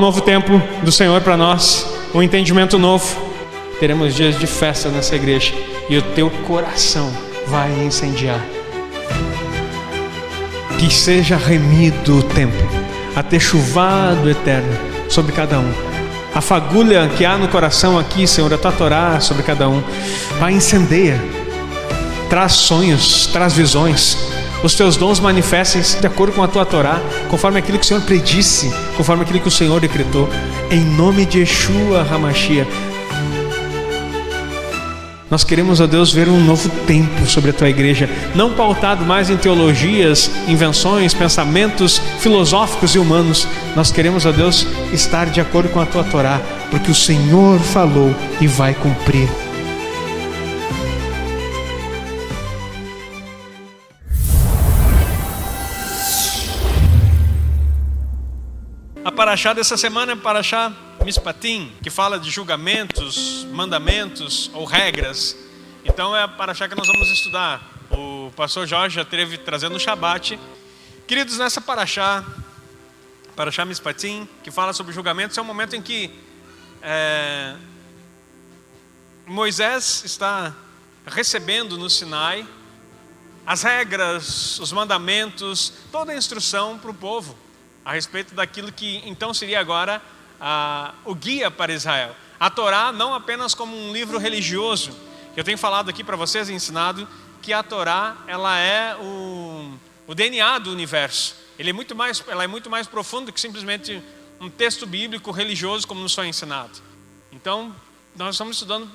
novo tempo do Senhor para nós, um entendimento novo. Teremos dias de festa nessa igreja e o teu coração vai incendiar. Que seja remido o tempo, até chuvado eterno sobre cada um. A fagulha que há no coração aqui, Senhor, a tua Torá sobre cada um, vai incendeia. Traz sonhos, traz visões. Os teus dons manifestem-se de acordo com a tua Torá, conforme aquilo que o Senhor predisse, conforme aquilo que o Senhor decretou. Em nome de Yeshua HaMashiach. Nós queremos, ó Deus, ver um novo tempo sobre a tua igreja, não pautado mais em teologias, invenções, pensamentos filosóficos e humanos. Nós queremos, ó Deus, estar de acordo com a tua Torá, porque o Senhor falou e vai cumprir. A paraxá dessa semana é paraxá Mishpatim, que fala de julgamentos, mandamentos ou regras. Então é a paraxá que nós vamos estudar. O pastor Jorge já esteve trazendo o Shabat. Queridos, nessa paraxá Mishpatim, que fala sobre julgamentos, é um momento em que Moisés está recebendo no Sinai as regras, os mandamentos, toda a instrução para o povo a respeito daquilo que então seria agora o guia para Israel. A Torá não apenas como um livro religioso. Eu tenho falado aqui para vocês, ensinado, que a Torá ela é o DNA do universo. Ela é muito mais profunda que simplesmente um texto bíblico religioso como nos foi ensinado. Então, nós estamos estudando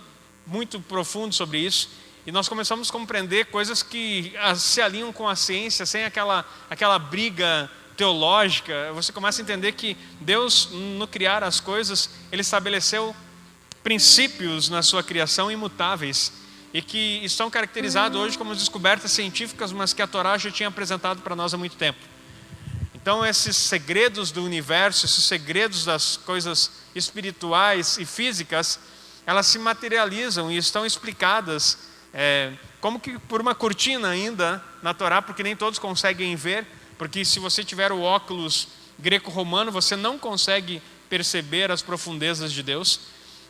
muito profundo sobre isso e nós começamos a compreender coisas que se alinham com a ciência, sem aquela briga teológica. Você começa a entender que Deus, no criar as coisas, Ele estabeleceu princípios na sua criação imutáveis e que estão caracterizados hoje como descobertas científicas, mas que a Torá já tinha apresentado para nós há muito tempo. Então esses segredos do universo, esses segredos das coisas espirituais e físicas, elas se materializam e estão explicadas como que por uma cortina ainda na Torá, porque nem todos conseguem ver. Porque se você tiver o óculos greco-romano, você não consegue perceber as profundezas de Deus,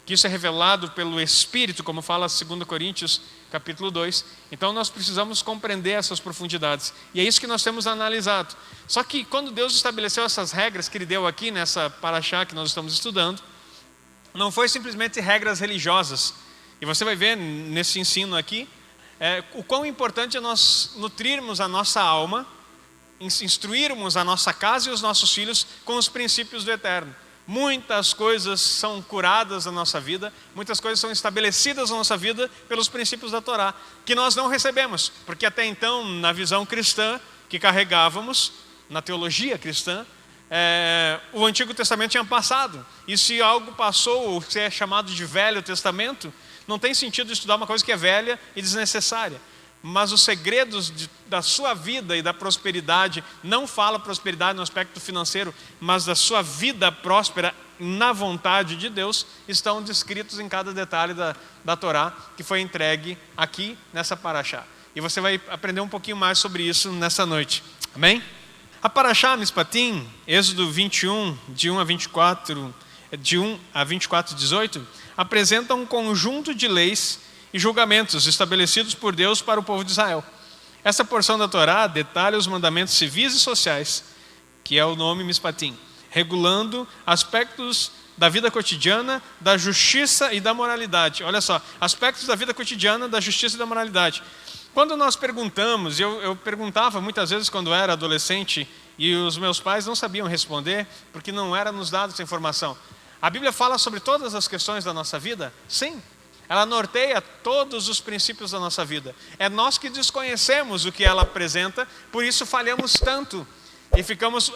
que isso é revelado pelo Espírito, como fala 2 Coríntios capítulo 2. Então nós precisamos compreender essas profundidades. E é isso que nós temos analisado. Só que quando Deus estabeleceu essas regras que Ele deu aqui nessa paraxá que nós estamos estudando, não foi simplesmente regras religiosas. E você vai ver nesse ensino aqui, o quão importante é nós nutrirmos a nossa alma, instruirmos a nossa casa e os nossos filhos com os princípios do eterno. Muitas coisas são curadas na nossa vida, muitas coisas são estabelecidas na nossa vida pelos princípios da Torá, que nós não recebemos, porque até então, na visão cristã que carregávamos, na teologia cristã, o Antigo Testamento tinha passado, e se algo passou, ou se é chamado de Velho Testamento, não tem sentido estudar uma coisa que é velha e desnecessária. Mas os segredos da sua vida e da prosperidade, não fala prosperidade no aspecto financeiro, mas da sua vida próspera na vontade de Deus, estão descritos em cada detalhe da Torá, que foi entregue aqui nessa paraxá. E você vai aprender um pouquinho mais sobre isso nessa noite. Amém? A paraxá Mishpatim, Êxodo 21, de 1 a 24, 18, apresenta um conjunto de leis e julgamentos estabelecidos por Deus para o povo de Israel. Essa porção da Torá detalha os mandamentos civis e sociais, que é o nome Mishpatim, regulando aspectos da vida cotidiana, da justiça e da moralidade. Olha só, aspectos da vida cotidiana, da justiça e da moralidade. Quando nós perguntamos, eu perguntava muitas vezes quando eu era adolescente e os meus pais não sabiam responder, porque não era nos dado essa informação. A Bíblia fala sobre todas as questões da nossa vida? Sim. Ela norteia todos os princípios da nossa vida. É nós que desconhecemos o que ela apresenta, por isso falhamos tanto e ficamos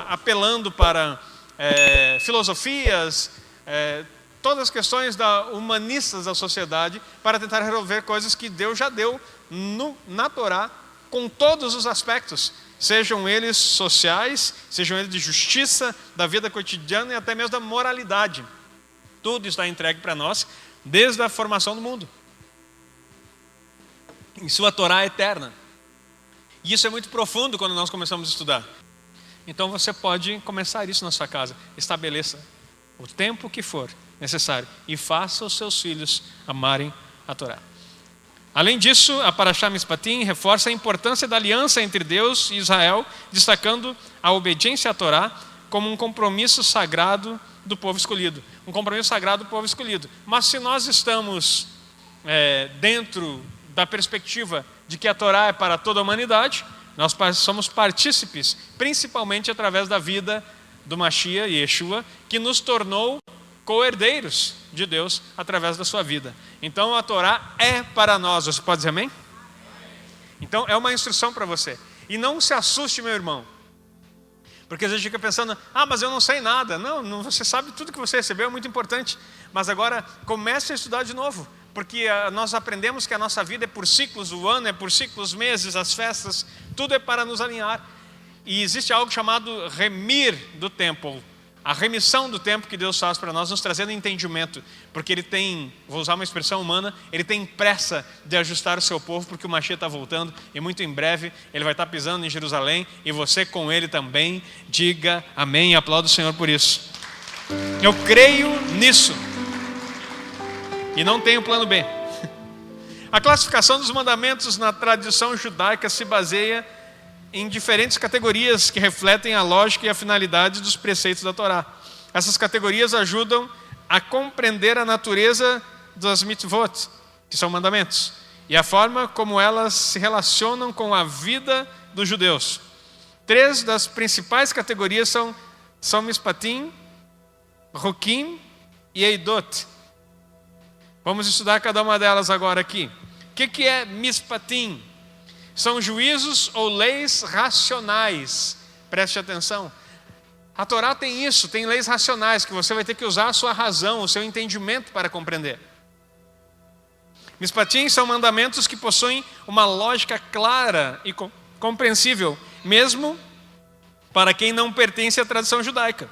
apelando para filosofias, todas as questões humanistas da sociedade para tentar resolver coisas que Deus já deu na Torá com todos os aspectos, sejam eles sociais, sejam eles de justiça, da vida cotidiana e até mesmo da moralidade. Tudo está entregue para nós desde a formação do mundo, em sua Torá eterna. E isso é muito profundo quando nós começamos a estudar. Então você pode começar isso na sua casa. Estabeleça o tempo que for necessário e faça os seus filhos amarem a Torá. Além disso, a Parashá Mishpatim reforça a importância da aliança entre Deus e Israel, destacando a obediência à Torá como um compromisso sagrado do povo escolhido. Um compromisso sagrado do povo escolhido. Mas se nós estamos dentro da perspectiva de que a Torá é para toda a humanidade, nós somos partícipes, principalmente através da vida do Mashiach e Yeshua, que nos tornou co-herdeiros de Deus através da sua vida. Então a Torá é para nós. Você pode dizer amém? Então é uma instrução para você. E não se assuste, meu irmão, porque às vezes fica pensando, mas eu não sei nada. Não, você sabe tudo que você recebeu, é muito importante. Mas agora comece a estudar de novo, porque nós aprendemos que a nossa vida é por ciclos, o ano é por ciclos, meses, as festas, tudo é para nos alinhar. E existe algo chamado remir do tempo, a remissão do tempo que Deus faz para nós, nos trazendo entendimento, porque Ele tem, vou usar uma expressão humana, Ele tem pressa de ajustar o seu povo, porque o Mashiach está voltando, e muito em breve Ele vai estar pisando em Jerusalém, e você com Ele também. Diga amém e aplauda o Senhor por isso. Eu creio nisso, e não tenho plano B. A classificação dos mandamentos na tradição judaica se baseia em diferentes categorias que refletem a lógica e a finalidade dos preceitos da Torá. Essas categorias ajudam a compreender a natureza das mitzvot, que são mandamentos, e a forma como elas se relacionam com a vida dos judeus. 3 das principais categorias são Mishpatim, Rukim e Eidot. Vamos estudar cada uma delas agora aqui. O que é Mishpatim? São juízos ou leis racionais. Preste atenção. A Torá tem isso, tem leis racionais, que você vai ter que usar a sua razão, o seu entendimento para compreender. Mishpatim são mandamentos que possuem uma lógica clara e compreensível, mesmo para quem não pertence à tradição judaica.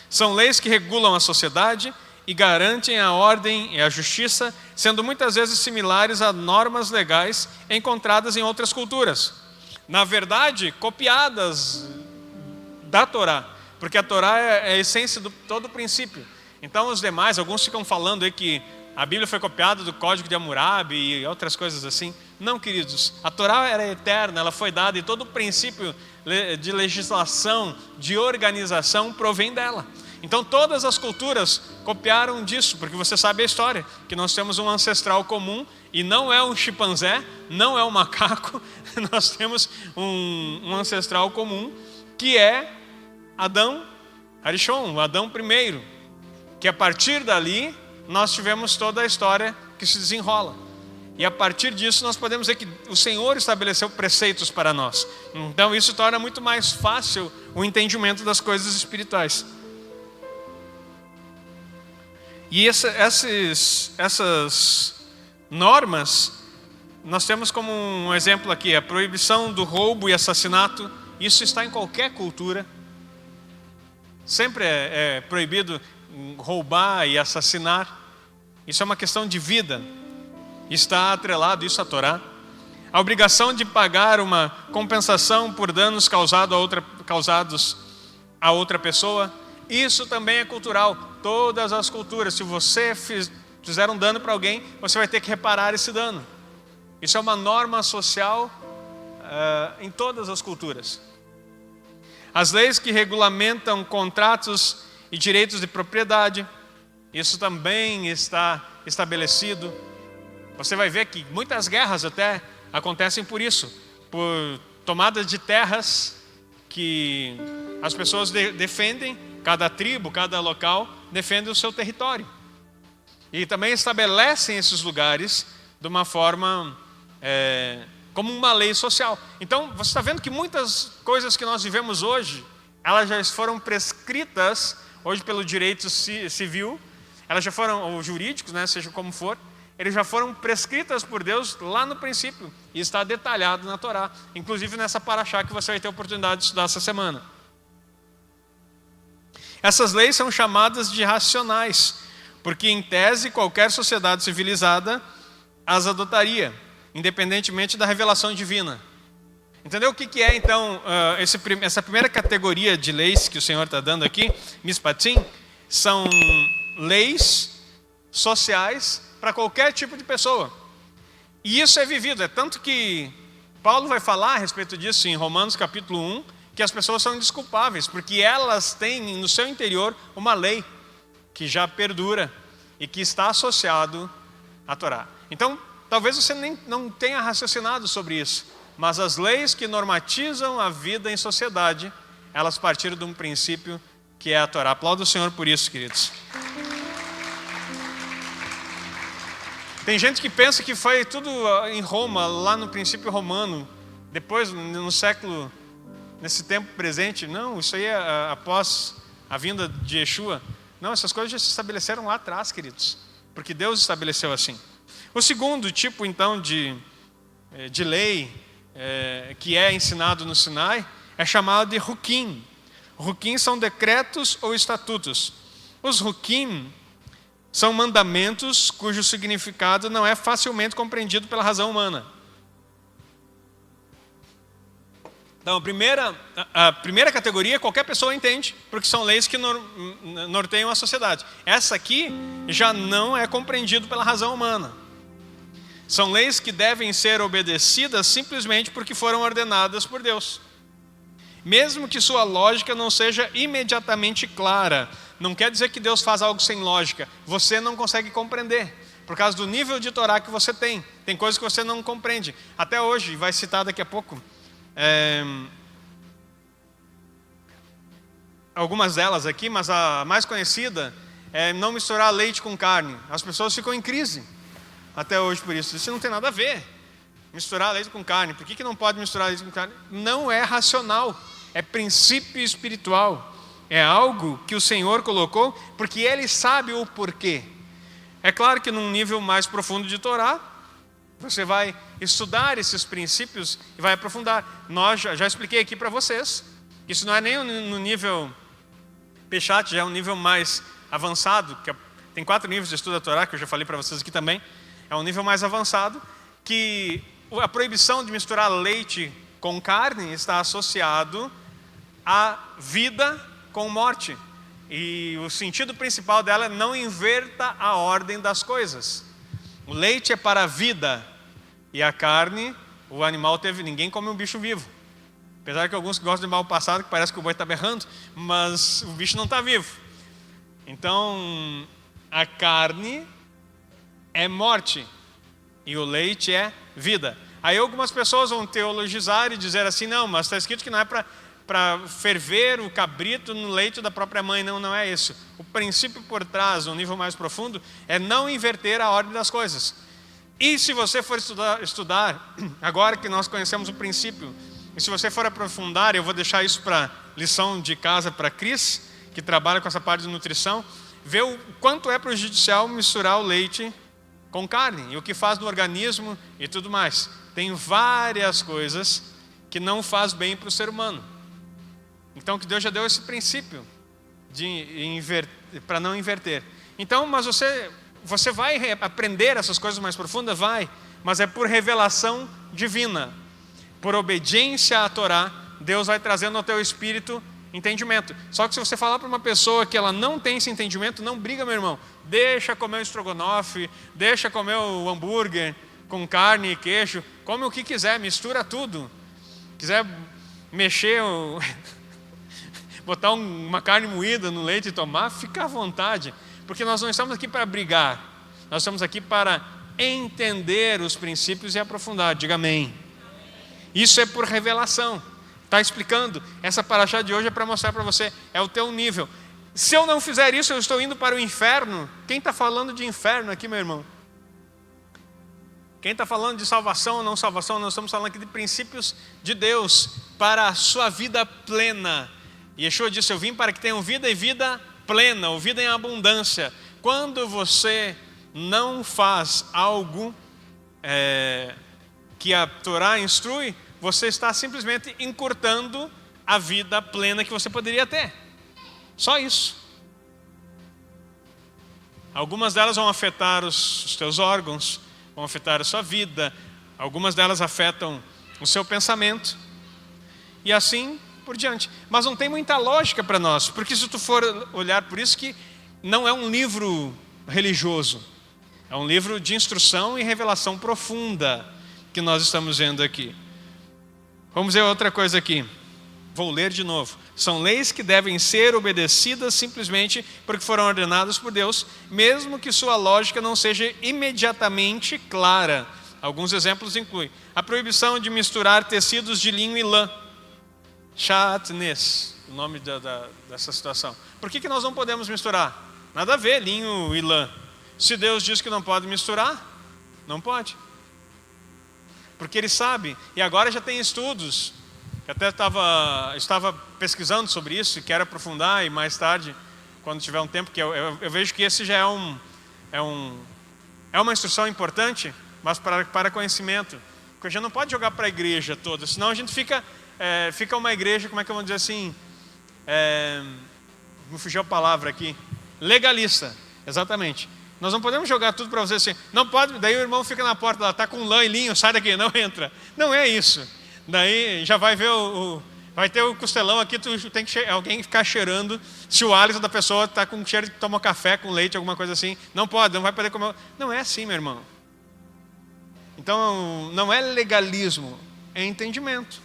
São leis que regulam a sociedade e garantem a ordem e a justiça, sendo muitas vezes similares a normas legais encontradas em outras culturas. Na verdade, copiadas da Torá, porque a Torá é a essência de todo o princípio. Então os demais, alguns ficam falando aí que a Bíblia foi copiada do Código de Hammurabi e outras coisas assim. Não, queridos, a Torá era eterna, ela foi dada e todo o princípio de legislação, de organização provém dela. Então todas as culturas copiaram disso, porque você sabe a história, que nós temos um ancestral comum, e não é um chimpanzé, não é um macaco, nós temos um ancestral comum, que é Adão Arishon, o Adão primeiro, que a partir dali nós tivemos toda a história que se desenrola. E a partir disso nós podemos dizer que o Senhor estabeleceu preceitos para nós. Então isso torna muito mais fácil o entendimento das coisas espirituais. E essas normas, nós temos como um exemplo aqui, a proibição do roubo e assassinato. Isso está em qualquer cultura. Sempre é proibido roubar e assassinar. Isso é uma questão de vida. Está atrelado isso à Torá. A obrigação de pagar uma compensação por danos causados a outra pessoa. Isso também é cultural. Todas as culturas, se você fizer um dano para alguém, você vai ter que reparar esse dano. Isso é uma norma social em todas as culturas. As leis que regulamentam contratos e direitos de propriedade, isso também está estabelecido. Você vai ver que muitas guerras até acontecem por isso, por tomadas de terras que as pessoas defendem, cada tribo, cada local defende o seu território. E também estabelecem esses lugares de uma forma, como uma lei social. Então, você está vendo que muitas coisas que nós vivemos hoje, elas já foram prescritas, hoje pelo direito civil, elas já foram, ou jurídicos, né, seja como for, eles já foram prescritas por Deus lá no princípio, e está detalhado na Torá, inclusive nessa paraxá que você vai ter a oportunidade de estudar essa semana. Essas leis são chamadas de racionais, porque em tese qualquer sociedade civilizada as adotaria, independentemente da revelação divina. Entendeu o que é, então, essa primeira categoria de leis que o Senhor está dando aqui, Mishpatim, são leis sociais para qualquer tipo de pessoa. E isso é vivido, é tanto que Paulo vai falar a respeito disso em Romanos capítulo 1, que as pessoas são indesculpáveis, porque elas têm no seu interior uma lei que já perdura e que está associado à Torá. Então, talvez você nem não tenha raciocinado sobre isso, mas as leis que normatizam a vida em sociedade, elas partiram de um princípio que é a Torá. Aplauda o Senhor por isso, queridos. Tem gente que pensa que foi tudo em Roma, lá no princípio romano, depois no século, nesse tempo presente. Não, isso aí é após a vinda de Yeshua. Não, essas coisas já se estabeleceram lá atrás, queridos, porque Deus estabeleceu assim. O segundo tipo, então, de lei que é ensinado no Sinai é chamado de Hukim. Hukim são decretos ou estatutos. Os Hukim são mandamentos cujo significado não é facilmente compreendido pela razão humana. Então, a primeira categoria qualquer pessoa entende, porque são leis que norteiam a sociedade. Essa aqui já não é compreendido pela razão humana. São leis que devem ser obedecidas simplesmente porque foram ordenadas por Deus. Mesmo que sua lógica não seja imediatamente clara, não quer dizer que Deus faz algo sem lógica. Você não consegue compreender, por causa do nível de Torá que você tem. Tem coisas que você não compreende. Até hoje, vai citar daqui a pouco, algumas delas aqui, mas a mais conhecida é não misturar leite com carne. As pessoas ficam em crise até hoje por isso. Isso não tem nada a ver, misturar leite com carne. Por que não pode misturar leite com carne? Não é racional, é princípio espiritual. É algo que o Senhor colocou, porque Ele sabe o porquê. É claro que num nível mais profundo de Torá, você vai estudar esses princípios e vai aprofundar. Nós já expliquei aqui para vocês, isso não é nem no nível Peshat, já é um nível mais avançado, que tem 4 níveis de estudo da Torá, que eu já falei para vocês aqui também. É um nível mais avançado, que a proibição de misturar leite com carne está associado à vida com morte. E o sentido principal dela é não inverta a ordem das coisas. O leite é para a vida e a carne, o animal ninguém come um bicho vivo. Apesar que alguns gostam de mal passado, que parece que o boi está berrando, mas o bicho não está vivo. Então, a carne é morte e o leite é vida. Aí algumas pessoas vão teologizar e dizer assim, não, mas está escrito que não é para ferver o cabrito no leite da própria mãe. Não, não é isso. O princípio por trás, um nível mais profundo, é não inverter a ordem das coisas. E se você for estudar, agora que nós conhecemos o princípio, e se você for aprofundar, eu vou deixar isso para lição de casa para Cris, que trabalha com essa parte de nutrição, ver o quanto é prejudicial misturar o leite com carne, e o que faz no organismo e tudo mais. Tem várias coisas que não faz bem para o ser humano. Então, que Deus já deu esse princípio para não inverter. Então, mas você vai aprender essas coisas mais profundas? Vai, mas é por revelação divina. Por obediência à Torá, Deus vai trazendo ao teu espírito entendimento. Só que se você falar para uma pessoa que ela não tem esse entendimento, não briga, meu irmão. Deixa comer o estrogonofe, deixa comer o hambúrguer com carne e queijo, come o que quiser, mistura tudo. Quiser mexer, botar uma carne moída no leite e tomar, fica à vontade. Porque nós não estamos aqui para brigar, nós estamos aqui para entender os princípios e aprofundar. Diga amém. Isso é por revelação. Está explicando, essa paraxá de hoje é para mostrar para você, é o teu nível. Se eu não fizer isso, eu estou indo para o inferno. Quem está falando de inferno aqui, meu irmão? Quem está falando de salvação ou não salvação? Nós estamos falando aqui de princípios de Deus para a sua vida plena. E Yeshua disse, eu vim para que tenham vida e vida plena, ou vida em abundância. Quando você não faz algo que a Torá instrui, você está simplesmente encurtando a vida plena que você poderia ter. Só isso. Algumas delas vão afetar os teus órgãos, vão afetar a sua vida. Algumas delas afetam o seu pensamento. e assim por diante. Mas não tem muita lógica para nós, porque se tu for olhar, por isso que não é um livro religioso, é um livro de instrução e revelação profunda que nós estamos vendo aqui. Vamos ver outra coisa aqui. Vou ler de novo. São leis que devem ser obedecidas simplesmente porque foram ordenadas por Deus, mesmo que sua lógica não seja imediatamente clara. Alguns exemplos incluem a proibição de misturar tecidos de linho e lã. Chatness, o nome dessa situação. Por que nós não podemos misturar? Nada a ver, linho e lã. Se Deus diz que não pode misturar, não pode. Porque Ele sabe, e agora já tem estudos, que até estava pesquisando sobre isso e quero aprofundar, e mais tarde, quando tiver um tempo, que eu vejo que esse já é uma instrução importante, mas para conhecimento. Porque a gente não pode jogar para a igreja toda, senão a gente fica uma igreja, como é que eu vou dizer assim, me fugiu a palavra aqui, legalista, exatamente. Nós não podemos jogar tudo para você assim, não pode, daí o irmão fica na porta, lá está com lã e linho, sai daqui, não entra. Não é isso. Daí já vai ver vai ter o costelão aqui, tu tem que alguém ficar cheirando, se o hálito da pessoa está com cheiro de tomar café com leite, alguma coisa assim, não pode, não vai poder comer. Não é assim, meu irmão. Então, não é legalismo, é entendimento.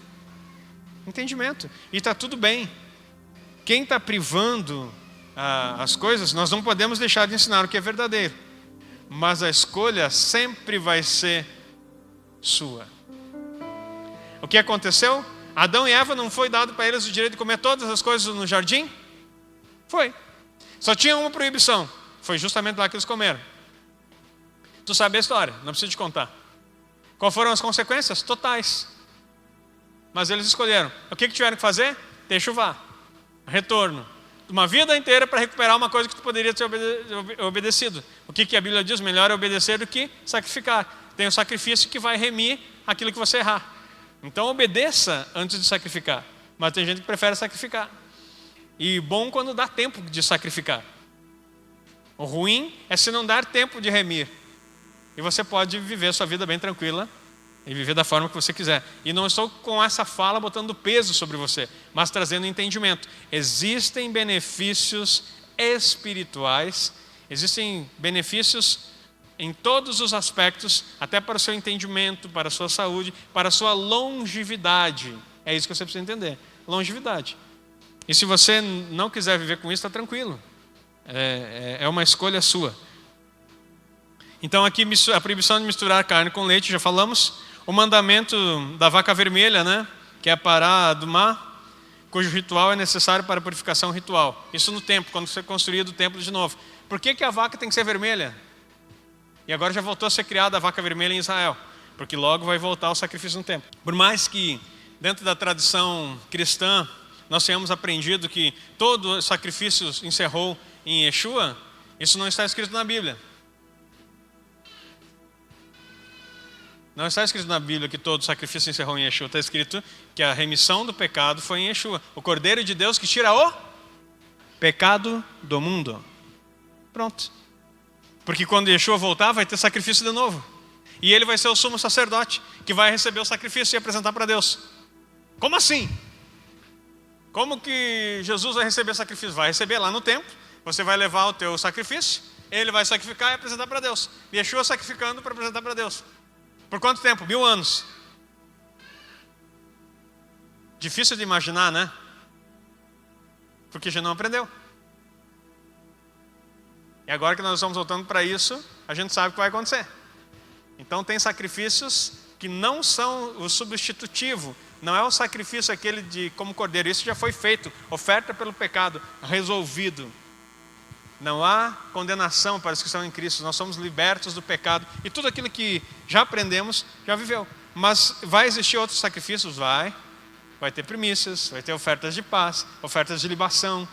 Entendimento. E está tudo bem. Quem está privando as coisas, nós não podemos deixar de ensinar o que é verdadeiro. Mas a escolha sempre vai ser sua. O que aconteceu? Adão e Eva, não foi dado para eles o direito de comer todas as coisas no jardim? Foi. Só tinha uma proibição. Foi justamente lá que eles comeram. Tu sabe a história, não preciso te contar. Quais foram as consequências? Totais. Mas eles escolheram. O que tiveram que fazer? Techuvá. Retorno. Uma vida inteira para recuperar uma coisa que tu poderia ter obedecido. O que a Bíblia diz? Melhor é obedecer do que sacrificar. Tem o sacrifício que vai remir aquilo que você errar. Então obedeça antes de sacrificar. Mas tem gente que prefere sacrificar. E bom quando dá tempo de sacrificar. O ruim é se não dar tempo de remir. E você pode viver a sua vida bem tranquila e viver da forma que você quiser. E não estou com essa fala botando peso sobre você, mas trazendo entendimento. Existem benefícios espirituais, existem benefícios em todos os aspectos, até para o seu entendimento, para a sua saúde, para a sua longevidade. É isso que você precisa entender, longevidade. E se você não quiser viver com isso, está tranquilo. É uma escolha sua. Então aqui a proibição de misturar carne com leite, já falamos. O mandamento da vaca vermelha, né, que é parar do mar, cujo ritual é necessário para a purificação ritual. Isso no templo, quando você construir o templo de novo. Por que a vaca tem que ser vermelha? E agora já voltou a ser criada a vaca vermelha em Israel, porque logo vai voltar o sacrifício no templo. Por mais que dentro da tradição cristã nós tenhamos aprendido que todo sacrifício encerrou em Yeshua, isso não está escrito na Bíblia. Não está escrito na Bíblia que todo sacrifício encerrou em Yeshua. Está escrito que a remissão do pecado foi em Yeshua. O Cordeiro de Deus que tira o pecado do mundo. Pronto. Porque quando Yeshua voltar, vai ter sacrifício de novo. E ele vai ser o sumo sacerdote, que vai receber o sacrifício e apresentar para Deus. Como assim? Como que Jesus vai receber sacrifício? Vai receber lá no templo. Você vai levar o teu sacrifício, ele vai sacrificar e apresentar para Deus. Yeshua sacrificando para apresentar para Deus. Por quanto tempo? 1000 anos. Difícil de imaginar, né? Porque já não aprendeu. E agora que nós estamos voltando para isso, a gente sabe o que vai acontecer. Então tem sacrifícios que não são o substitutivo. Não é o sacrifício aquele de como cordeiro. Isso já foi feito. Oferta pelo pecado. Resolvido. Não há condenação para os que estão em Cristo. Nós somos libertos do pecado. E tudo aquilo que já aprendemos, já viveu. Mas vai existir outros sacrifícios? Vai. Vai ter primícias, vai ter ofertas de paz, ofertas de libação,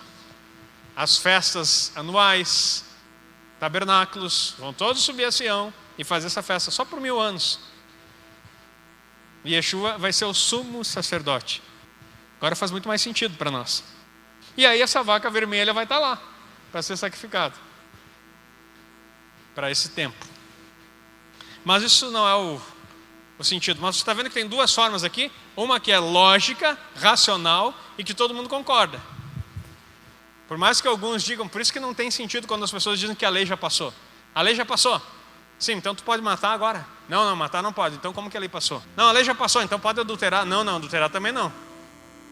as festas anuais, tabernáculos. Vão todos subir a Sião e fazer essa festa só por 1000 anos. E Yeshua vai ser o sumo sacerdote. Agora faz muito mais sentido para nós. E aí essa vaca vermelha vai estar lá para ser sacrificado para esse tempo. Mas isso não é o sentido. Mas você está vendo que tem duas formas aqui. Uma que é lógica, racional e que todo mundo concorda. Por mais que alguns digam, por isso que não tem sentido quando as pessoas dizem que a lei já passou. A lei já passou. Sim, então tu pode matar agora. Não, matar não pode. Então como que a lei passou? Não, a lei já passou, então pode adulterar. Não, adulterar também não.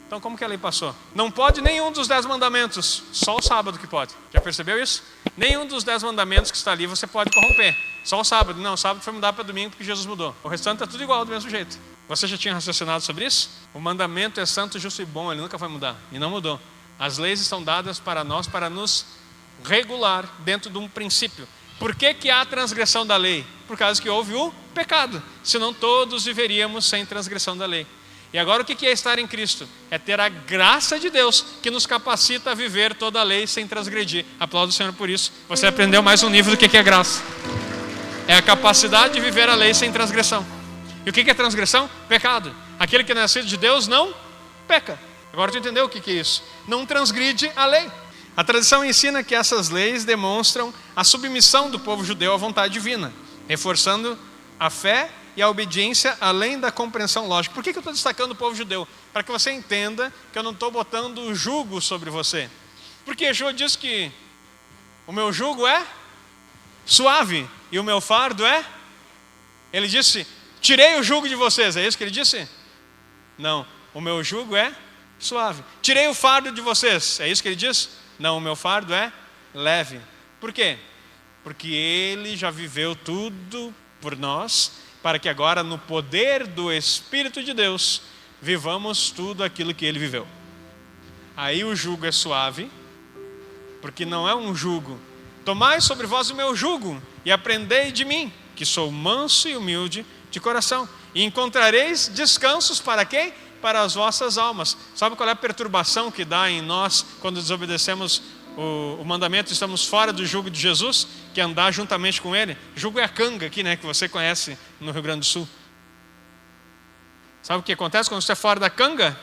Então como que a lei passou? Não pode nenhum dos 10 mandamentos. Só o sábado que pode. Já percebeu isso? Nenhum dos 10 mandamentos que está ali você pode corromper. Só o sábado. Não, o sábado foi mudar para domingo porque Jesus mudou. O restante está tudo igual, do mesmo jeito. Você já tinha raciocinado sobre isso? O mandamento é santo, justo e bom. Ele nunca vai mudar. E não mudou. As leis estão dadas para nós, para nos regular dentro de um princípio. Por que há transgressão da lei? Por causa que houve o pecado. Senão todos viveríamos sem transgressão da lei. E agora o que é estar em Cristo? É ter a graça de Deus que nos capacita a viver toda a lei sem transgredir. Aplaudo o Senhor por isso. Você aprendeu mais um nível do que é graça. É a capacidade de viver a lei sem transgressão. E o que é transgressão? Pecado. Aquele que é nascido de Deus não peca. Agora tu entendeu o que é isso? Não transgride a lei. A tradição ensina que essas leis demonstram a submissão do povo judeu à vontade divina, reforçando a fé e a obediência além da compreensão lógica. Por que eu estou destacando o povo judeu? Para que você entenda que eu não estou botando jugo sobre você. Porque Yeshua diz que o meu jugo é suave e o meu fardo é... Ele disse, tirei o jugo de vocês. É isso que ele disse? Não, o meu jugo é suave. Tirei o fardo de vocês. É isso que ele diz? Não, o meu fardo é leve. Por quê? Porque ele já viveu tudo por nós, para que agora no poder do Espírito de Deus vivamos tudo aquilo que ele viveu. Aí o jugo é suave, porque não é um jugo. Tomai sobre vós o meu jugo e aprendei de mim, que sou manso e humilde de coração, e encontrareis descansos para quem? Para as vossas almas. Sabe qual é a perturbação que dá em nós quando desobedecemos o mandamento, estamos fora do jugo de Jesus, que é andar juntamente com ele? Jugo é a canga aqui, né, que você conhece no Rio Grande do Sul. Sabe o que acontece quando você é fora da canga?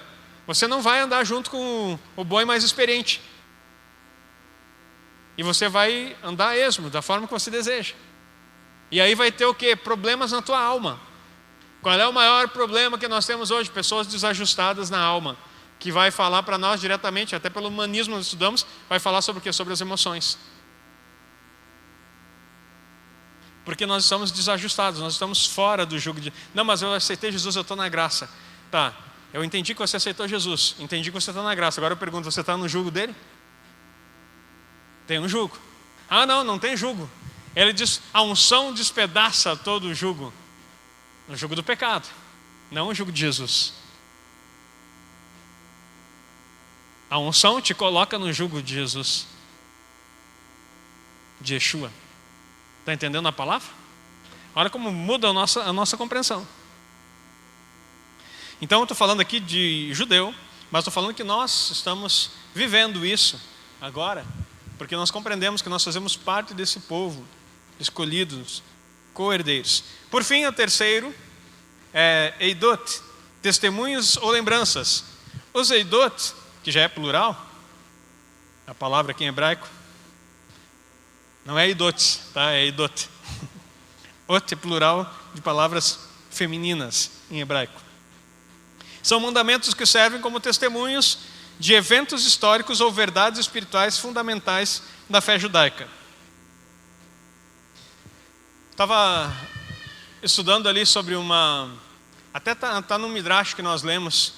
Você não vai andar junto com o boi mais experiente. E você vai andar a esmo, da forma que você deseja. E aí vai ter o quê? Problemas na tua alma. Qual é o maior problema que nós temos hoje? Pessoas desajustadas na alma, que vai falar para nós diretamente, até pelo humanismo que nós estudamos, vai falar sobre o quê? Sobre as emoções. Porque nós estamos desajustados, nós estamos fora do jugo de... Não, mas eu aceitei Jesus, eu estou na graça. Tá, eu entendi que você aceitou Jesus, entendi que você está na graça. Agora eu pergunto, você está no jugo dele? Tem um jugo. Ah, não tem jugo. Ele diz, a unção despedaça todo o jugo. O jugo do pecado, não o jugo de Jesus. A unção te coloca no jugo de Jesus, de Yeshua. Está entendendo a palavra? Olha como muda a nossa compreensão. Então eu estou falando aqui de judeu, mas estou falando que nós estamos vivendo isso agora, porque nós compreendemos que nós fazemos parte desse povo, escolhidos, co-herdeiros. Por fim, o terceiro é eidot, testemunhos ou lembranças. Os eidot, que já é plural, a palavra aqui em hebraico, não é eidot, tá? É eidot. Ot é plural de palavras femininas em hebraico. São mandamentos que servem como testemunhos de eventos históricos ou verdades espirituais fundamentais da fé judaica. Estava estudando ali sobre até está no Midrash que nós lemos.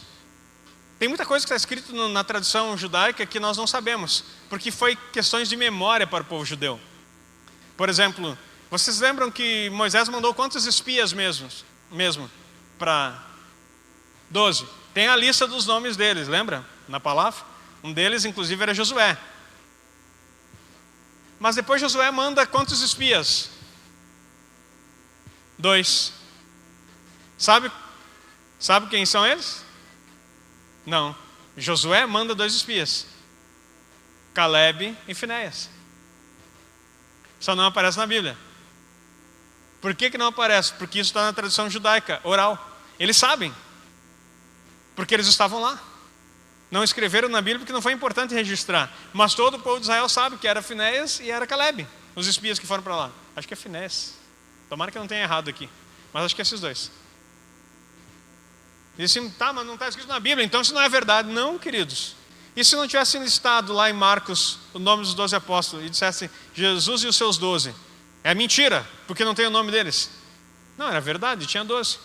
Tem muita coisa que está escrito na tradição judaica que nós não sabemos, porque foi questões de memória para o povo judeu. Por exemplo, vocês lembram que Moisés mandou quantos espias mesmo? Para 12. Tem a lista dos nomes deles, lembra? Na palavra. Um deles, inclusive, era Josué. Mas depois Josué manda quantos espias? 2. Sabe quem são eles? Não. Josué manda 2 espias. Caleb e Finéias. Só não aparece na Bíblia. Por que não aparece? Porque isso está na tradição judaica, oral. Eles sabem. Porque eles estavam lá. Não escreveram na Bíblia porque não foi importante registrar. Mas todo o povo de Israel sabe que era Finéias e era Caleb, os espias que foram para lá. Acho que é Finéias. Tomara que eu não tenha errado aqui. Mas acho que é esses 2. Diz assim, tá, mas não está escrito na Bíblia, então isso não é verdade. Não, queridos. E se não tivesse listado lá em Marcos o nome dos 12 apóstolos e dissesse Jesus e os seus 12? É mentira, porque não tem o nome deles. Não, era verdade, tinha 12.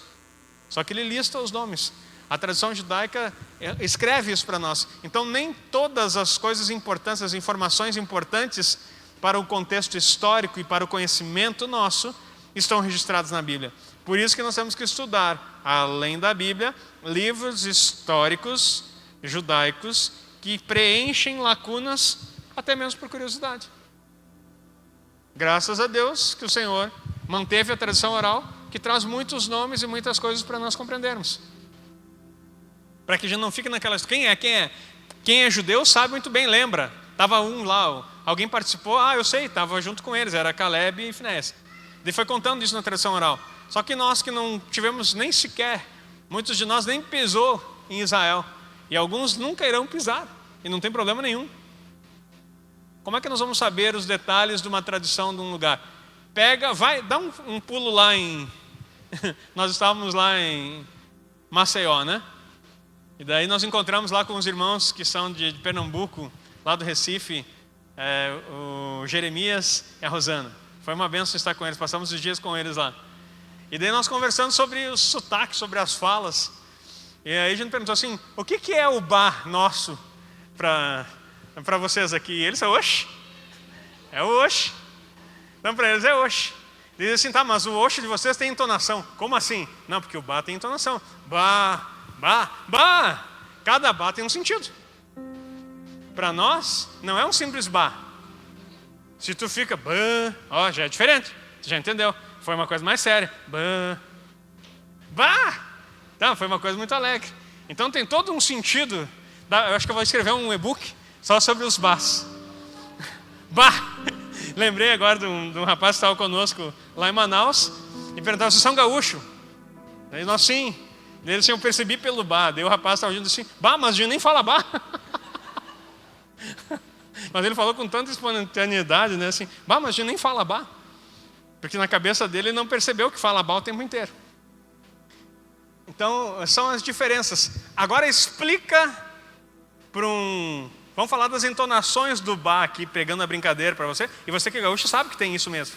Só que ele lista os nomes. A tradição judaica escreve isso para nós. Então nem todas as coisas importantes, as informações importantes para o contexto histórico e para o conhecimento nosso estão registradas na Bíblia. Por isso que nós temos que estudar, além da Bíblia, livros históricos judaicos que preenchem lacunas até mesmo por curiosidade. Graças a Deus que o Senhor manteve a tradição oral, que traz muitos nomes e muitas coisas para nós compreendermos. Para que a gente não fique naquelas... Quem é judeu sabe muito bem, lembra. Estava um lá, alguém participou, eu sei, estava junto com eles, era Caleb e Finés. Ele foi contando isso na tradição oral. Só que nós que não tivemos nem sequer, muitos de nós nem pisou em Israel. E alguns nunca irão pisar, e não tem problema nenhum. Como é que nós vamos saber os detalhes de uma tradição de um lugar? Pega, vai, dá um pulo lá em... Nós estávamos lá em Maceió, né? E daí nós encontramos lá com os irmãos que são de Pernambuco, lá do Recife, o Jeremias e a Rosana. Foi uma bênção estar com eles, passamos os dias com eles lá. E daí nós conversando sobre os sotaques, sobre as falas. E aí a gente perguntou assim, o que é o bar nosso para vocês aqui? E eles, oxe, é o oxe. Então para eles é oxe. Diz assim, tá, mas o oxe de vocês tem entonação. Como assim? Não, porque o bar tem entonação. Bah. Cada bar tem um sentido. Para nós, não é um simples bar. Se tu fica, bah, já é diferente. Tu já entendeu? Foi uma coisa mais séria. Bah. Então, foi uma coisa muito alegre. Então tem todo um sentido. Eu acho que eu vou escrever um e-book só sobre os bás. Bah! Lembrei agora de um rapaz que estava conosco lá em Manaus e perguntava se são gaúcho. Daí nós sim. Daí ele assim, eu percebi pelo bar. Daí o rapaz estava dizendo assim, bah, mas a gente nem fala bah. Mas ele falou com tanta espontaneidade, né? Assim, bah, mas a gente nem fala bah. Porque na cabeça dele ele não percebeu que fala bah o tempo inteiro. Então, são as diferenças. Agora explica para Vamos falar das entonações do bar aqui, pegando a brincadeira para você. E você que é gaúcho sabe que tem isso mesmo.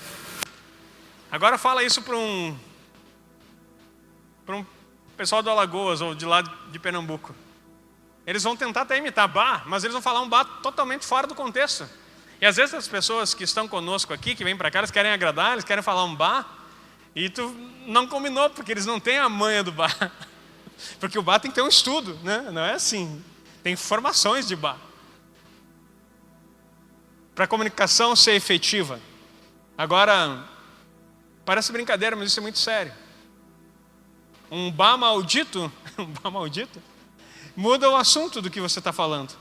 Agora fala isso para um pessoal do Alagoas ou de lá de Pernambuco. Eles vão tentar até imitar bar, mas eles vão falar um bar totalmente fora do contexto. E às vezes as pessoas que estão conosco aqui, que vêm para cá, eles querem agradar, eles querem falar um bar, e tu não combinou, porque eles não têm a manha do bar. Porque o bar tem que ter um estudo, né? Não é assim. Tem formações de bar. Para a comunicação ser efetiva. Agora, parece brincadeira, mas isso é muito sério. Um bar maldito, muda o assunto do que você está falando.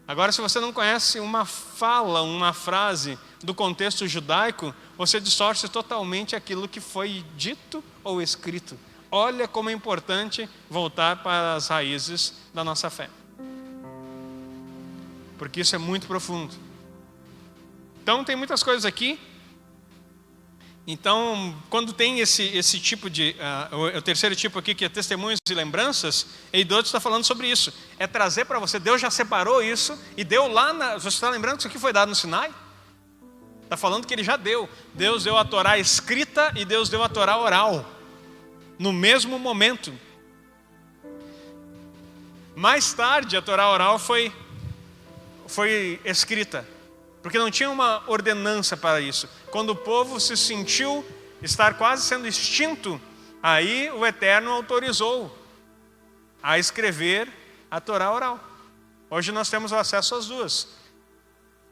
Agora, se você não conhece uma fala, uma frase do contexto judaico, você distorce totalmente aquilo que foi dito ou escrito. Olha como é importante voltar para as raízes da nossa fé. Porque isso é muito profundo. Então, tem muitas coisas aqui. Então, quando tem esse tipo de... o terceiro tipo aqui, que é testemunhos e lembranças, Eidoto está falando sobre isso. É trazer para você, Deus já separou isso e deu lá... Você está lembrando que isso aqui foi dado no Sinai? Está falando que ele já deu. Deus deu a Torá escrita e Deus deu a Torá oral. No mesmo momento. Mais tarde, a Torá oral foi escrita. Porque não tinha uma ordenança para isso. Quando o povo se sentiu estar quase sendo extinto, aí o Eterno autorizou a escrever a Torá oral. Hoje nós temos o acesso às duas.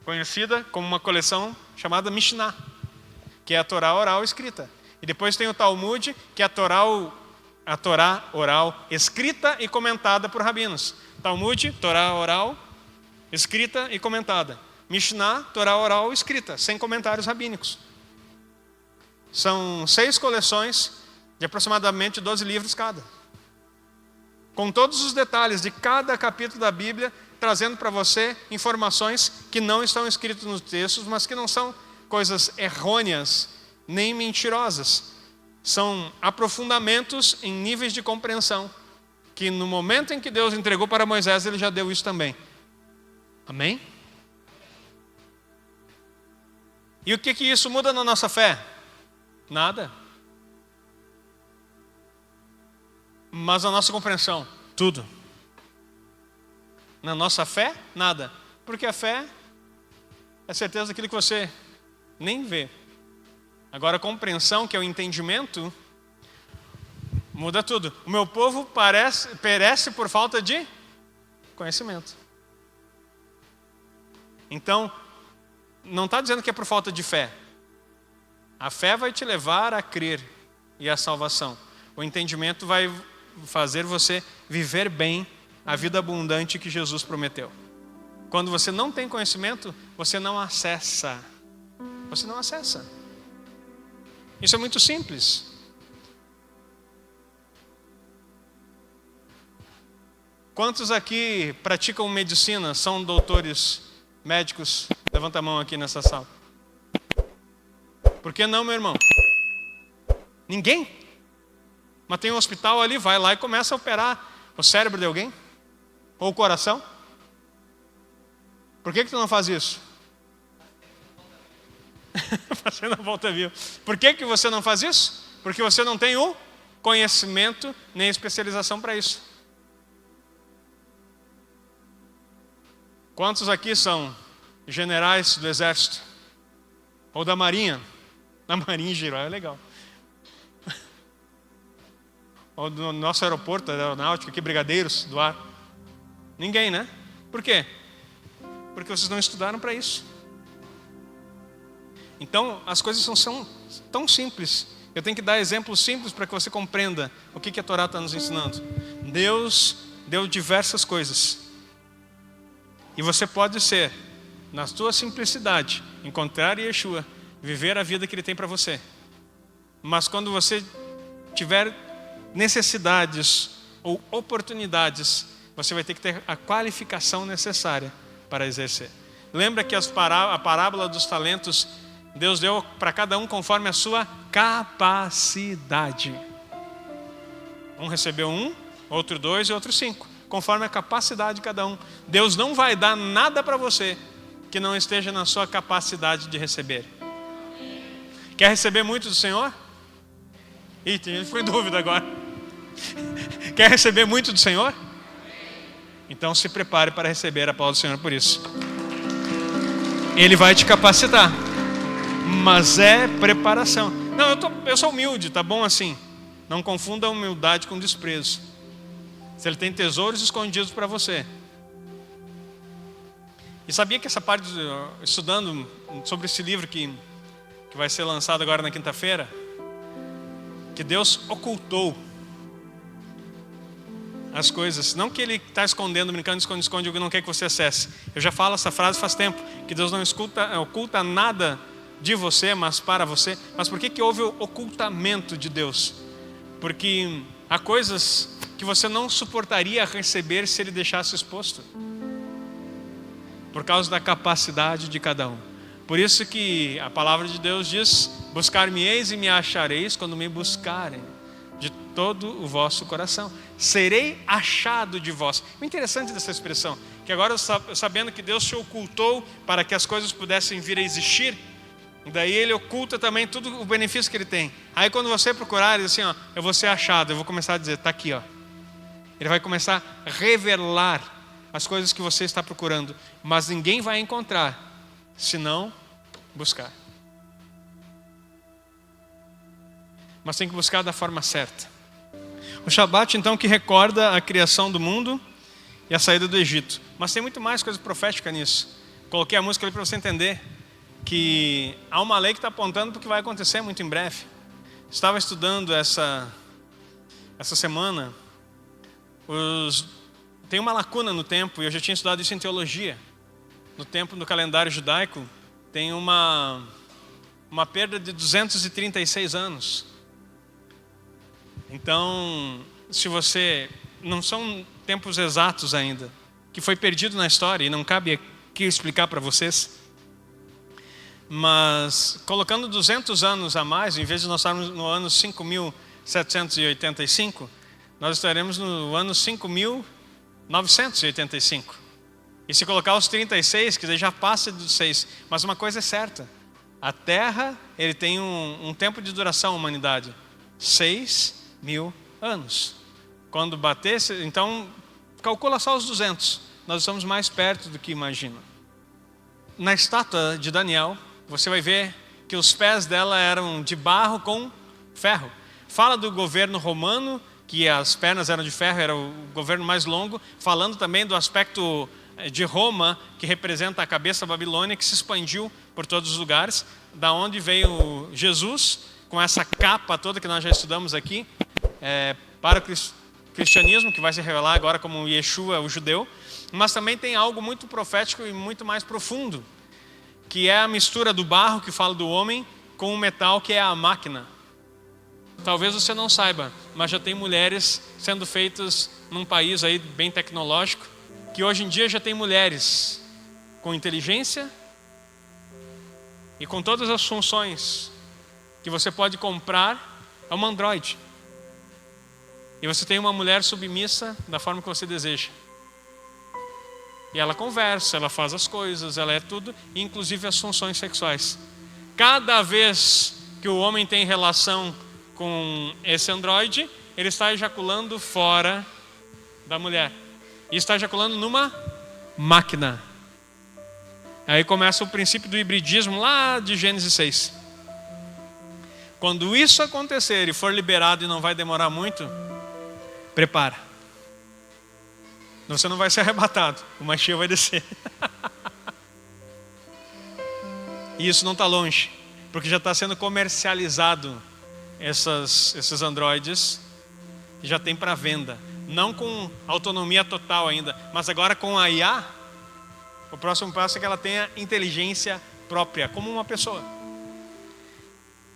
Conhecida como uma coleção chamada Mishnah, que é a Torá oral escrita. E depois tem o Talmud, que é a Torá oral escrita e comentada por rabinos. Talmud, Torá oral escrita e comentada. Mishnah, Torá oral escrita, sem comentários rabínicos. São 6 coleções de aproximadamente 12 livros cada. Com todos os detalhes de cada capítulo da Bíblia, trazendo para você informações que não estão escritas nos textos, mas que não são coisas errôneas, nem mentirosas. São aprofundamentos em níveis de compreensão. que no momento em que Deus entregou para Moisés, ele já deu isso também. Amém? E o que isso muda na nossa fé? Nada. Mas a nossa compreensão, tudo. Na nossa fé, nada. Porque a fé é certeza daquilo que você nem vê. Agora a compreensão, que é o entendimento, muda tudo. O meu povo perece por falta de conhecimento. Então, não está dizendo que é por falta de fé. A fé vai te levar a crer e a salvação. O entendimento vai fazer você viver bem a vida abundante que Jesus prometeu. Quando você não tem conhecimento, você não acessa. Você não acessa. Isso é muito simples. Quantos aqui praticam medicina, são doutores médicos? Levanta a mão aqui nessa sala. Por que não, meu irmão? Ninguém? Mas tem um hospital ali, vai lá e começa a operar o cérebro de alguém? Ou o coração? Por que tu não faz isso? Fazendo a volta viva. Por que você não faz isso? Porque você não tem o conhecimento nem especialização para isso. Quantos aqui são generais do exército? Ou da marinha? Da marinha em geral, é legal. Ou do nosso aeroporto, da aeronáutica, aqui, brigadeiros do ar. Ninguém, né? Por quê? Porque vocês não estudaram para isso. Então, as coisas são tão simples. Eu tenho que dar exemplos simples para que você compreenda o que a Torá está nos ensinando. Deus deu diversas coisas. E você pode ser, na sua simplicidade, encontrar Yeshua, viver a vida que Ele tem para você. Mas quando você tiver necessidades ou oportunidades, você vai ter que ter a qualificação necessária para exercer. Lembra que a parábola dos talentos, Deus deu para cada um conforme a sua capacidade. Um recebeu 1, outro 2 e outro 5. Conforme a capacidade de cada um. Deus não vai dar nada para você que não esteja na sua capacidade de receber. Quer receber muito do Senhor? Ih, tem gente que ficou em dúvida agora. Quer receber muito do Senhor? Então se prepare para receber a palavra do Senhor por isso. Ele vai te capacitar. Mas é preparação. Não, eu sou humilde, tá bom assim. Não confunda a humildade com desprezo. Se Ele tem tesouros escondidos para você. E sabia que essa parte, estudando sobre esse livro que vai ser lançado agora na quinta-feira, que Deus ocultou as coisas, não que Ele está escondendo, brincando, esconde, não quer que você acesse. Eu já falo essa frase faz tempo, que Deus não oculta nada de você, mas para você. Mas por que houve o ocultamento de Deus? Porque há coisas que você não suportaria receber se Ele deixasse exposto, por causa da capacidade de cada um. Por isso que a palavra de Deus diz: buscar-me-eis e me achareis quando me buscarem de todo o vosso coração. Serei achado de vós. O interessante dessa expressão, que agora sabendo que Deus se ocultou para que as coisas pudessem vir a existir, daí Ele oculta também todo o benefício que Ele tem. Aí quando você procurar, Ele diz assim, ó, eu vou ser achado, eu vou começar a dizer, está aqui, ó. Ele vai começar a revelar as coisas que você está procurando, mas ninguém vai encontrar se não buscar. Mas tem que buscar da forma certa. O Shabat, então, que recorda a criação do mundo e a saída do Egito. Mas tem muito mais coisa profética nisso. Coloquei a música ali para você entender que há uma lei que está apontando para o que vai acontecer muito em breve. Estava estudando essa semana. Tem uma lacuna no tempo, e eu já tinha estudado isso em teologia. No tempo, no calendário judaico, tem uma perda de 236 anos. Então, se você... Não são tempos exatos ainda, que foi perdido na história, e não cabe aqui explicar para vocês. Mas, colocando 200 anos a mais, em vez de nós estarmos no ano 5.785, nós estaremos no ano 5.985. E se colocar os 36, que daí já passa dos 6. Mas uma coisa é certa. A Terra, ele tem um tempo de duração, a humanidade. 6.000 anos. Quando bater, então, calcula só os 200. Nós estamos mais perto do que imagina. Na estátua de Daniel, você vai ver que os pés dela eram de barro com ferro. Fala do governo romano, que as pernas eram de ferro, era o governo mais longo. Falando também do aspecto de Roma, que representa a cabeça babilônica, que se expandiu por todos os lugares, da onde veio Jesus, com essa capa toda que nós já estudamos aqui, para o cristianismo, que vai se revelar agora como Yeshua, o judeu. Mas também tem algo muito profético e muito mais profundo, que é a mistura do barro, que fala do homem, com o metal, que é a máquina. Talvez você não saiba, mas já tem mulheres sendo feitas num país aí bem tecnológico, que hoje em dia já tem mulheres com inteligência e com todas as funções que você pode comprar. É um Android. E você tem uma mulher submissa da forma que você deseja. E ela conversa, ela faz as coisas, ela é tudo, inclusive as funções sexuais. Cada vez que o homem tem relação com esse Android, ele está ejaculando fora da mulher. E está ejaculando numa máquina. Aí começa o princípio do hibridismo lá de Gênesis 6. Quando isso acontecer e for liberado, e não vai demorar muito, prepara. Você não vai ser arrebatado, o Mashiach vai descer. E isso não está longe, porque já está sendo comercializado esses androides, já tem para venda. Não com autonomia total ainda, mas agora com a IA, o próximo passo é que ela tenha inteligência própria, como uma pessoa.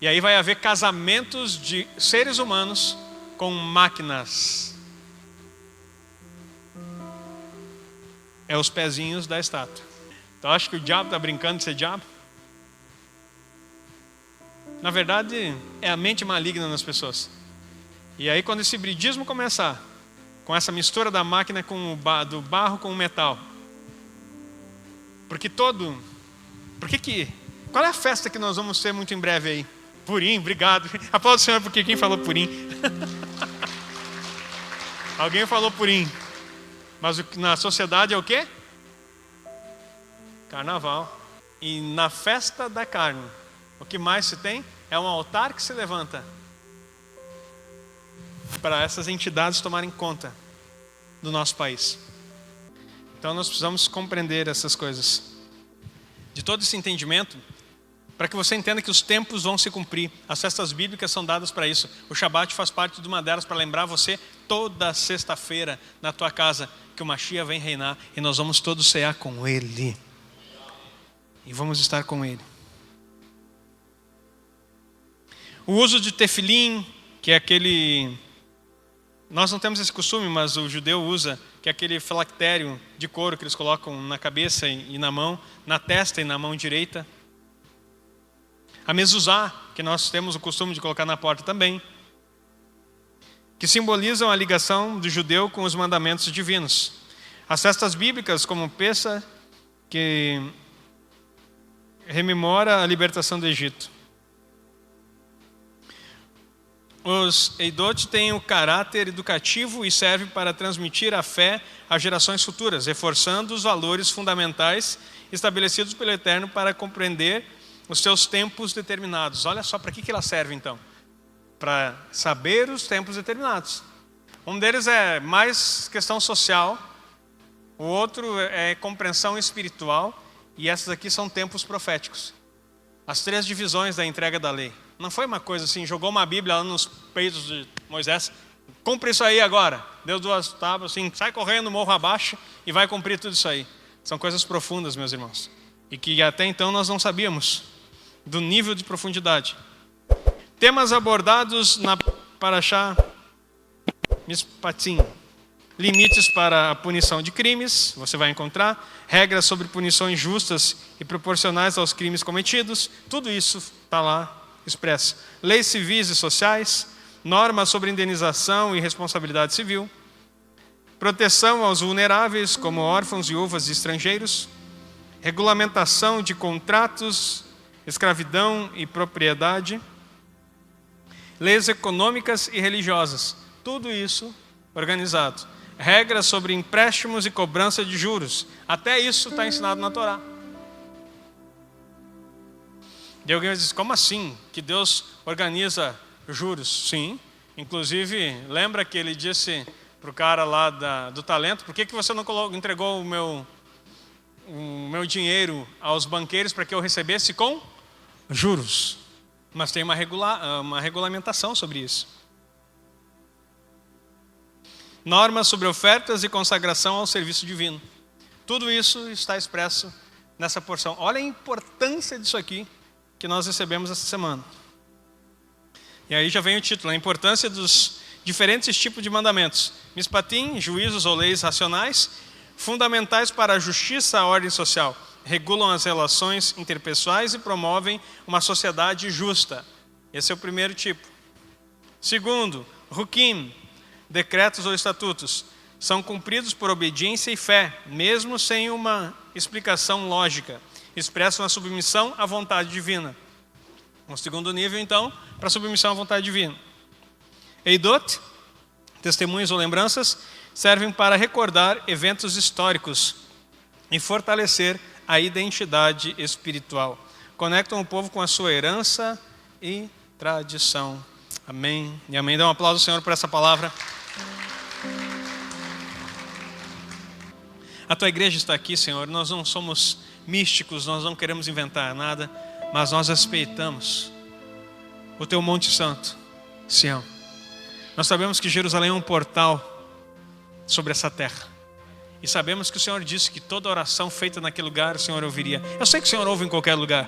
E aí vai haver casamentos de seres humanos com máquinas. É os pezinhos da estátua. Então acho que o diabo está brincando de ser diabo. Na verdade, é a mente maligna nas pessoas. E aí quando esse hibridismo começar, com essa mistura da máquina do barro com o metal. Qual é a festa que nós vamos ter muito em breve aí? Purim, obrigado. Aplauda o Senhor, porque quem falou Purim? Alguém falou Purim. Mas na sociedade é o quê? Carnaval. E na festa da carne, o que mais se tem é um altar que se levanta para essas entidades tomarem conta do nosso país. Então nós precisamos compreender essas coisas. De todo esse entendimento, para que você entenda que os tempos vão se cumprir. As festas bíblicas são dadas para isso. O Shabat faz parte de uma delas, para lembrar você toda sexta-feira na tua casa que o Mashiach vem reinar e nós vamos todos cear com Ele. E vamos estar com Ele. O uso de tefilim, que é aquele... Nós não temos esse costume, mas o judeu usa, que é aquele filactério de couro que eles colocam na cabeça e na mão, na testa e na mão direita. A mezuzá, que nós temos o costume de colocar na porta também, que simbolizam a ligação do judeu com os mandamentos divinos. As festas bíblicas, como Pessa, que rememora a libertação do Egito. Os Eidot têm o caráter educativo e servem para transmitir a fé às gerações futuras, reforçando os valores fundamentais estabelecidos pelo Eterno para compreender os seus tempos determinados. Olha só para que ela serve então. Para saber os tempos determinados. Um deles é mais questão social, o outro é compreensão espiritual, e essas aqui são tempos proféticos. As 3 divisões da entrega da lei. Não foi uma coisa assim, jogou uma Bíblia lá nos peitos de Moisés, cumpre isso aí agora. Deu 2 tábuas, assim, sai correndo morro abaixo e vai cumprir tudo isso aí. São coisas profundas, meus irmãos. E que até então nós não sabíamos do nível de profundidade. Temas abordados na Parashá Mishpatim. Limites para a punição de crimes, você vai encontrar. Regras sobre punições justas e proporcionais aos crimes cometidos. Tudo isso está lá expresso. Leis civis e sociais. normas sobre indenização e responsabilidade civil, proteção aos vulneráveis, como órfãos e viúvas de estrangeiros, regulamentação de contratos, escravidão e propriedade, leis econômicas e religiosas, tudo isso organizado. Regras sobre empréstimos e cobrança de juros, até isso está ensinado na Torá. E alguém diz, como assim que Deus organiza juros? Sim, inclusive, lembra que ele disse para o cara lá do talento, por que você não entregou o meu dinheiro aos banqueiros para que eu recebesse com juros? Mas tem uma regulamentação sobre isso. Normas sobre ofertas e consagração ao serviço divino. Tudo isso está expresso nessa porção. Olha a importância disso aqui que nós recebemos essa semana. E aí já vem o título, a importância dos diferentes tipos de mandamentos. Mishpatim, juízos ou leis racionais, fundamentais para a justiça e a ordem social. Regulam as relações interpessoais e promovem uma sociedade justa. Esse é o primeiro tipo. Segundo, Hukim, decretos ou estatutos. São cumpridos por obediência e fé, mesmo sem uma explicação lógica. Expressam a submissão à vontade divina. No segundo nível, então, para a submissão à vontade divina. Eidot, testemunhos ou lembranças, servem para recordar eventos históricos e fortalecer a identidade espiritual. Conectam o povo com a sua herança e tradição. Amém e amém. Dá um aplauso ao Senhor por essa palavra. A tua igreja está aqui, Senhor. Nós não somos místicos, nós não queremos inventar nada, mas nós respeitamos o teu Monte Santo, Sião. Nós sabemos que Jerusalém é um portal sobre essa terra. E sabemos que o Senhor disse que toda oração feita naquele lugar o Senhor ouviria. Eu sei que o Senhor ouve em qualquer lugar,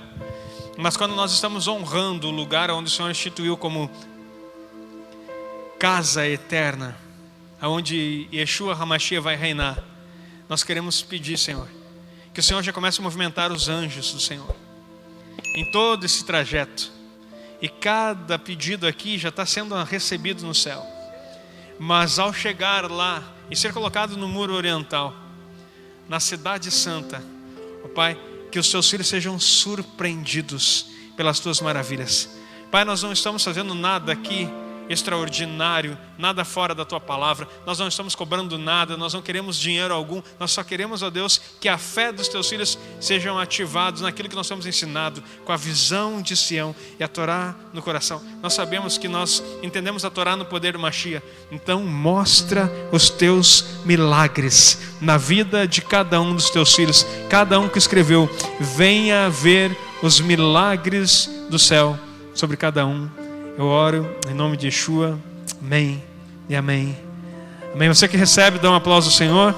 mas quando nós estamos honrando o lugar onde o Senhor instituiu como casa eterna, onde Yeshua HaMashiach vai reinar, nós queremos pedir, Senhor, que o Senhor já comece a movimentar os anjos do Senhor em todo esse trajeto. E cada pedido aqui já está sendo recebido no céu. Mas ao chegar lá e ser colocado no muro oriental, na cidade santa, ó Pai, que os teus filhos sejam surpreendidos pelas tuas maravilhas. Pai, nós não estamos fazendo nada aqui extraordinário, nada fora da tua palavra. Nós não estamos cobrando nada, nós não queremos dinheiro algum. Nós só queremos, ó Deus, que a fé dos teus filhos sejam ativados naquilo que nós temos ensinado, com a visão de Sião e a Torá no coração. Nós sabemos que nós entendemos a Torá no poder do Mashiach. Então mostra os teus milagres na vida de cada um dos teus filhos. Cada um que escreveu, venha ver os milagres do céu sobre cada um. Eu oro em nome de Yeshua. Amém e amém. Amém. Você que recebe, dá um aplauso ao Senhor.